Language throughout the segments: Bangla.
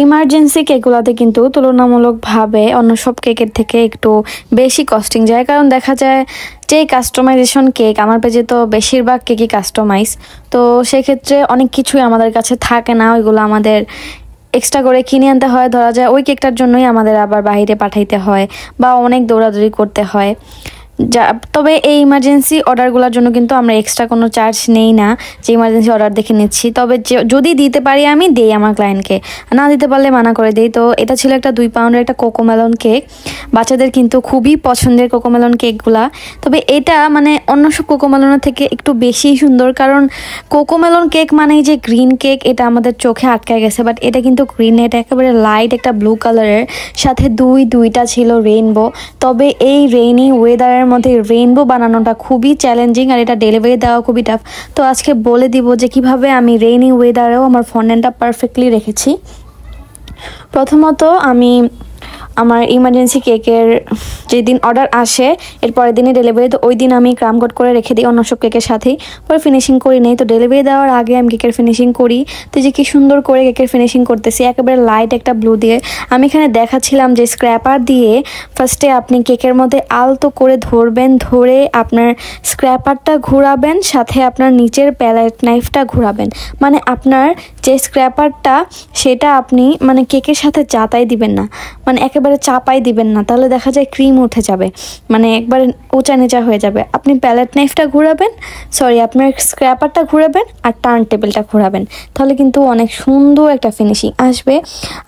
ইমার্জেন্সি কেকগুলোতে কিন্তু তুলনামূলকভাবে অন্য সব কেকের থেকে একটু বেশি কস্টিং যায়, কারণ দেখা যায় যে কাস্টমাইজেশন কেক আমার পেজে তো বেশিরভাগ কেকই কাস্টমাইজ। তো সেক্ষেত্রে অনেক কিছুই আমাদের কাছে থাকে না, ওইগুলো আমাদের এক্সট্রা করে কিনে আনতে হয়। ধরা যায় ওই কেকটার জন্যই আমাদের আবার বাইরে পাঠাইতে হয় বা অনেক দৌড়াদৌড়ি করতে হয়। তবে এই ইমার্জেন্সি অর্ডারগুলোর জন্য কিন্তু আমরা এক্সট্রা কোনো চার্জ নেই না, যে ইমার্জেন্সি অর্ডার দেখে নিচ্ছি। তবে যদি দিতে পারি আমি দেই আমার ক্লায়েন্টকে, না দিতে পারলে মানা করে দিই। তো এটা ছিল একটা 2 পাউন্ডের একটা কোকোমেলন কেক। বাচ্চাদের কিন্তু খুবই পছন্দের কোকোমেলন কেকগুলা। তবে এটা মানে অন্য সব কোকোমেলনের থেকে একটু বেশি সুন্দর, কারণ কোকোমেলন কেক মানেই যে গ্রিন কেক, এটা আমাদের চোখে আটকায় গেছে। বাট এটা কিন্তু গ্রিন, এটা একেবারে লাইট একটা ব্লু কালারের, সাথে দুইটা ছিল রেইনবো। তবে এই রেইনি ওয়েদারের মধ্যে রেইনবো বানানোটা খুবই চ্যালেঞ্জিং, আর এটা ডেলিভারি দেওয়া খুবই টাফ। তো আজকে বলে দিব যে কিভাবে আমি রেইনি ওয়েদারেও আমার ফন্ডেন্টটা পারফেক্টলি রেখেছি। প্রথমত আমি আমার ইমার্জেন্সি কেকের যেদিন অর্ডার আসে এর পরের দিনে ডেলিভারি, তো ওই দিন আমি ক্রাম কোট করে রেখে দিই অন্য সব কেকের সাথেই, পরে ফিনিশিং করি নেই। তো ডেলিভারি দেওয়ার আগে আমি কেকের ফিনিশিং করি। তো যে কি সুন্দর করে কেকের ফিনিশিং করতেছি একেবারে লাইট একটা ব্লু দিয়ে। আমি এখানে দেখাচ্ছিলাম যে স্ক্র্যাপার দিয়ে ফার্স্টে আপনি কেকের মধ্যে আলতো করে ধরবেন, ধরে আপনার স্ক্র্যাপারটা ঘোরাবেন, সাথে আপনার নিচের প্যালেট নাইফটা ঘোরাবেন। মানে আপনার যে স্ক্র্যাপারটা সেটা আপনি মানে কেকের সাথে চাতাই দিবেন না, মানে একেবারে চাপাই দিবেন না, তাহলে দেখা যায় ক্রিম উঠে যাবে, মানে একবারে উঁচা নিচা হয়ে যাবে। আপনি প্যালেট নাইফটা ঘোরাবেন, আপনার স্ক্র্যাপারটা ঘোরাবেন আর টার্ন টেবিলটা ঘোরাবেন, তাহলে কিন্তু অনেক সুন্দর একটা ফিনিশিং আসবে।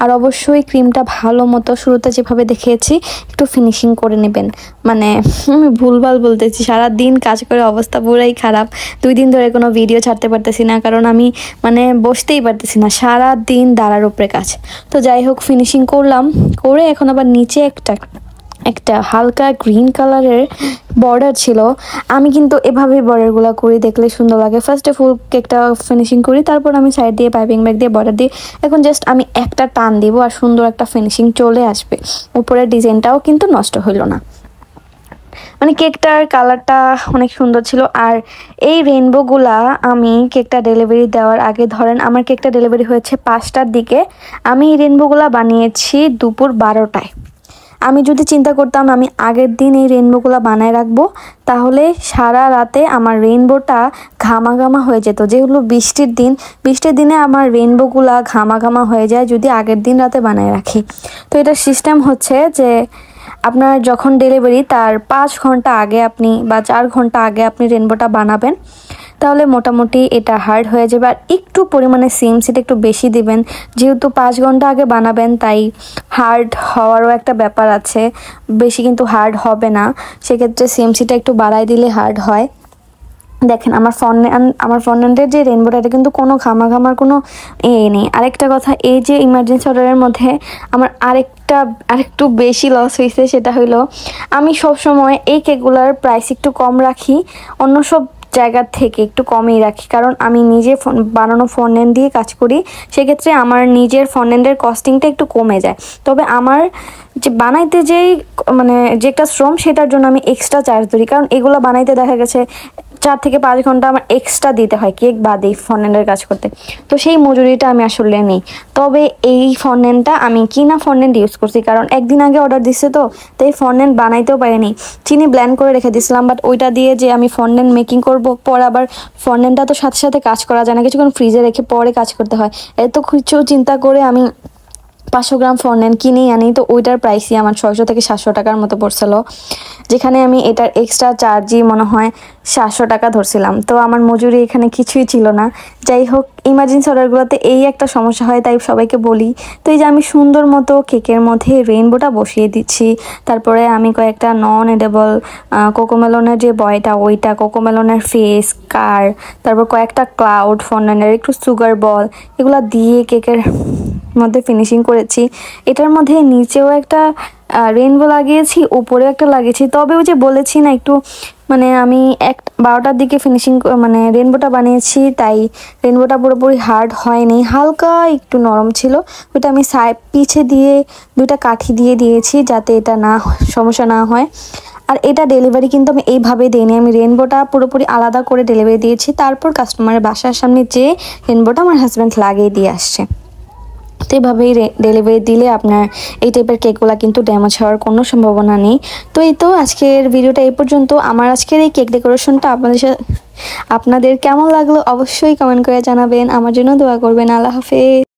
আর অবশ্যই ক্রিমটা ভালো মতো শুরুতে যেভাবে দেখিয়েছি একটু ফিনিশিং করে নেবেন। মানে আমি ভুলভাল বলতেছি, সারাদিন কাজ করে অবস্থা পুরাই খারাপ। 2 দিন ধরে কোনো ভিডিও ছাড়তে পারতেছি না, কারণ আমি মানে বসতেই পারতেছি না, সারা দিন দাঁড়ার উপরে কাজ। তো যাই হোক, ফিনিশিং করলাম, করে এখন আবার নিচে একটা হালকা গ্রিন কালারের বর্ডার ছিল। আমি কিন্তু এভাবেই বর্ডারগুলো করি, দেখলে সুন্দর লাগে। ফার্স্টে ফুল কেকটা ফিনিশিং করি, তারপর আমি সাইড দিয়ে পাইপিং ব্যাগ দিয়ে বর্ডার দিই। এখন জাস্ট আমি একটা টান দিব আর সুন্দর একটা ফিনিশিং চলে আসবে। উপরের ডিজাইনটাও কিন্তু নষ্ট হইল না, মানে কেকটার কালারটা অনেক সুন্দর ছিল। আর এই রেইনবোগুলা আমি কেকটা ডেলিভারি দেওয়ার আগে, ধরেন আমার কেকটা ডেলিভারি হয়েছে 5টার দিকে, আমি এই রেইনবোগুলা বানিয়েছি দুপুর 12টায়। আমি যদি চিন্তা করতাম আমি আগের দিন এই রেইনবোগুলো বানায় রাখবো, তাহলে সারা রাতে আমার রেইনবোটা ঘামা ঘামা হয়ে যেত। যেগুলো বৃষ্টির দিনে আমার রেইনবোগুলা ঘামা ঘামা হয়ে যায় যদি আগের দিন রাতে বানায় রাখি। তো এটার সিস্টেম হচ্ছে যে আপনার যখন ডেলিভারি তার 5 ঘন্টা আগে আপনি বা 4 ঘন্টা আগে আপনি রেইনবোটা বানাবেন, তাহলে মোটামুটি এটা হার্ড হয়ে যাবে। আর একটু পরিমাণে সিএমসিটা একটু বেশি দিবেন, যেহেতু 5 ঘন্টা আগে বানাবেন তাই হার্ড হওয়ারও একটা ব্যাপার আছে, বেশি কিন্তু হার্ড হবে না। সেক্ষেত্রে সিএমসিটা একটু বাড়াই দিলে হার্ড হয়। দেখেন আমার ফন্ডেন্টের যে রেইনবোটা, এটা কিন্তু কোনো ঘামার কোনো নেই। আরেকটা কথা, এই যে ইমার্জেন্সি অর্ডারের মধ্যে আমার আরেকটু বেশি লস হয়েছে, সেটা হইলো আমি সব সময় এই কেকগুলোর প্রাইস একটু কম রাখি, অন্য সব জায়গার থেকে একটু কমই রাখি, কারণ আমি নিজে বানানো ফন্ডেন্ট দিয়ে কাজ করি। সেক্ষেত্রে আমার নিজের ফন্ডেন্টের কস্টিংটা একটু কমে যায়। তবে আমার যে বানাইতে যেই মানে যে একটা শ্রম, সেটার জন্য আমি এক্সট্রা চার্জ ধরি, কারণ এগুলো বানাইতে দেখা গেছে 4 থেকে 5 ঘন্টা আমার এক্সট্রা দিতে হয় কেক বাদে ফন্ডেন্টের কাজ করতে। তো সেই মজুরিটা আমি আসলে নিই। তবে এই ফন্ডেন্টটা আমি কিনা ফন্ডেন্ট ইউজ করছি, কারণ একদিন আগে অর্ডার দিচ্ছে, তো এই ফন্ডেন্ট বানাইতেও পারিনি। চিনি ব্লেন্ড করে রেখে দিয়েছিলাম, বাট ওইটা দিয়ে যে আমি ফন্ডেন্ট মেকিং করব, পরে আবার ফন্ডেন্টটা তো সাথে সাথে কাজ করা যায় না, কিছুক্ষণ ফ্রিজে রেখে পরে কাজ করতে হয়। এত কিছু চিন্তা করে আমি 500 গ্রাম ফন্ডেন্ট কিনেই আনি। তো ওইটার প্রাইসই আমার 600 থেকে 700 টাকার মতো পড়ছিল, যেখানে আমি এটার এক্সট্রা চার্জই মনে হয় 700 টাকা ধরছিলাম। তো আমার মজুরি এখানে কিছুই ছিল না। যাই হোক, ইমার্জেন্সি অর্ডারগুলোতে এই একটা সমস্যা হয়, তাই সবাইকে বলি। তো এই যে আমি সুন্দর মতো কেকের মধ্যে রেইনবোটা বসিয়ে দিচ্ছি, তারপরে আমি কয়েকটা নন এডেবল কোকোমেলনের যে বয়টা, ওইটা কোকোমেলনের ফেস কার, তারপর কয়েকটা ক্লাউড ফন্ডেন্টের একটু সুগার বল, এগুলো দিয়ে কেকের মধ্যে ফিনিশিং করেছি। এটার মধ্যে নিচেও একটা রেইনবো লাগিয়েছি, উপরেও একটা লাগিয়েছি। তবে ওই যে বলেছি না, একটু মানে আমি 12টার দিকে ফিনিশিং মানে রেইনবোটা বানিয়েছি, তাই রেইনবোটা পুরোপুরি হার্ড হয়নি, হালকা একটু নরম ছিল। ওইটা আমি পিছে দিয়ে 2টা কাঠি দিয়ে দিয়েছি, যাতে এটা সমস্যা না হয়। আর এটা ডেলিভারি কিন্তু আমি এইভাবে দিইনি, আমি রেইনবোটা পুরোপুরি আলাদা করে ডেলিভারি দিয়েছি। তারপর কাস্টমারের বাসার সামনে যে রেইনবোটা আমার হাজব্যান্ড লাগিয়ে দিয়ে আসছে। তো এভাবেই ডেলিভারি দিলে আপনার এই টাইপের কেকগুলো কিন্তু ড্যামেজ হওয়ার কোনো সম্ভাবনা নেই। তো এই তো আজকের ভিডিওটা এই পর্যন্ত। আমার আজকের এই কেক ডেকোরেশনটা আপনাদের কেমন লাগলো অবশ্যই কমেন্ট করে জানাবেন। আমার জন্য দোয়া করবেন। আল্লাহ হাফেজ।